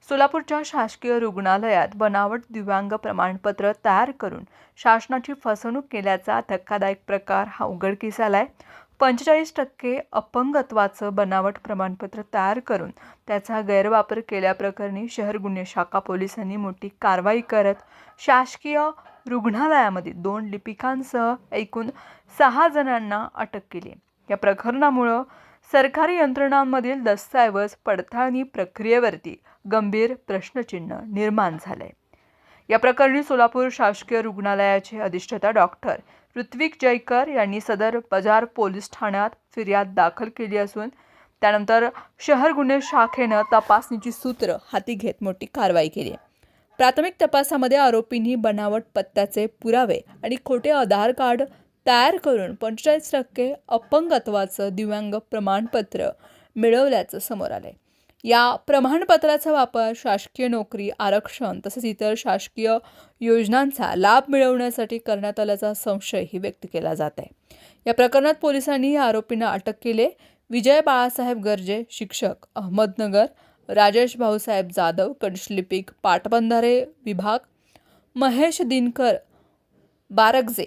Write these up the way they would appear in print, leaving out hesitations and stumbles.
सोलापूरच्या शासकीय रुग्णालयात बनावट दिव्यांग प्रमाणपत्र तयार करून शासनाची फसवणूक केल्याचा धक्कादायक प्रकार हा उघडकीस आलाय. 45% अपंगत्वाचं बनावट प्रमाणपत्र तयार करून त्याचा गैरवापर केल्याप्रकरणी शहर गुन्हे शाखा पोलिसांनी मोठी कारवाई करत शासकीय रुग्णालयामध्ये 2 लिपिकांसह एकूण 6 जणांना अटक केली. या प्रकरणामुळे सरकारी यंत्रणांमधील दस्तऐवज पडताळणी प्रक्रियेवरती गंभीर प्रश्नचिन्ह निर्माण झाले. या प्रकरणी सोलापूर शासकीय रुग्णालयाचे अधिष्ठाता डॉक्टर ऋत्विक जयकर यांनी सदर बाजार पोलीस ठाण्यात फिर्याद दाखल केली असून त्यानंतर शहर गुन्हे शाखेनं तपासणीची सूत्र हाती घेत मोठी कारवाई केली. प्राथमिक तपासामध्ये आरोपींनी बनावट पत्त्याचे पुरावे आणि खोटे आधार कार्ड तयार करून 45% अपंगत्वाचं दिव्यांग प्रमाणपत्र मिळवल्याचं समोर आलंय. या प्रमाणपत्राचा वापर शासकीय नोकरी, आरक्षण तसेच इतर शासकीय योजनांचा लाभ मिळवण्यासाठी करण्यात आल्याचा संशयही व्यक्त केला जात आहे. या प्रकरणात पोलिसांनी या आरोपींना अटक केली. विजय बाळासाहेब गर्जे, शिक्षक, अहमदनगर, राजेश भाऊसाहेब जाधव, कनिष्ठ लिपिक, पाटबंधारे विभाग, महेश दिनकर बारगजे,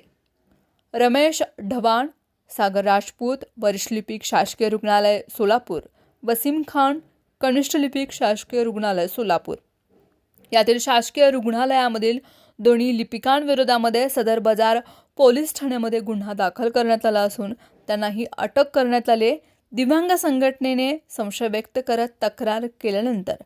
रमेश ढवाण, सागर राजपूत, वरिष्ठ लिपिक, शासकीय रुग्णालय सोलापूर, वसीम खान, कनिष्ठ लिपिक, शासकीय रुग्णालय सोलापूर यातील शासकीय रुग्णालयामधील दोन्ही लिपिकांविरोधामध्ये सदर बाजार पोलीस ठाण्यामध्ये गुन्हा दाखल करण्यात आला असून त्यांनाही अटक करण्यात आली. दिव्यांग संघटनेने संशय व्यक्त करत तक्रार केल्यानंतर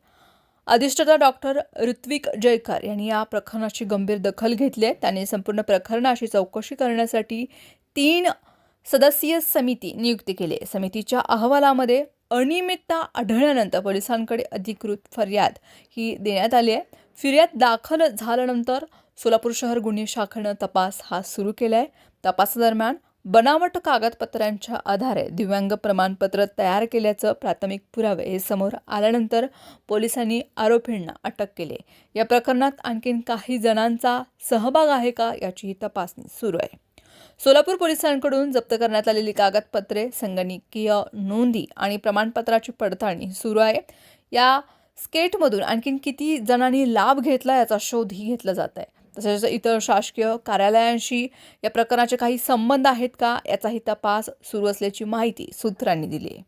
अधिष्ठाता डॉक्टर ऋत्विक जयकर यांनी या प्रकरणाची गंभीर दखल घेतली आहे. त्यांनी संपूर्ण प्रकरणाची चौकशी करण्यासाठी 3 सदस्यीय समिती नियुक्त केली. समितीच्या अहवालामध्ये अनियमितता आढळल्यानंतर पोलिसांकडे अधिकृत फरियाद ही देण्यात आली आहे. फिर्याद दाखल झाल्यानंतर सोलापूर शहर गुन्हे शाखेनं तपास हा सुरू केला आहे. तपासादरम्यान बनावट कागदपत्रांच्या आधारे दिव्यांग प्रमाणपत्र तयार केल्याचं प्राथमिक पुरावे हे समोर आल्यानंतर पोलिसांनी आरोपींना अटक केली. या प्रकरणात आणखीन काही जणांचा सहभाग आहे का याचीही तपासणी सुरू आहे. सोलापूर पोलिसांकडून जप्त करण्यात आलेली कागदपत्रे, संगणकीय नोंदी आणि प्रमाणपत्राची पडताळणी सुरू आहे. या स्केटमधून आणखीन किती जणांनी लाभ घेतला याचा शोधही घेतला जात आहे. तसेच इतर शासकीय कार्यालयांशी या प्रकरणाचे काही संबंध आहेत का याचाही तपास सुरू असल्याची माहिती सूत्रांनी दिली आहे.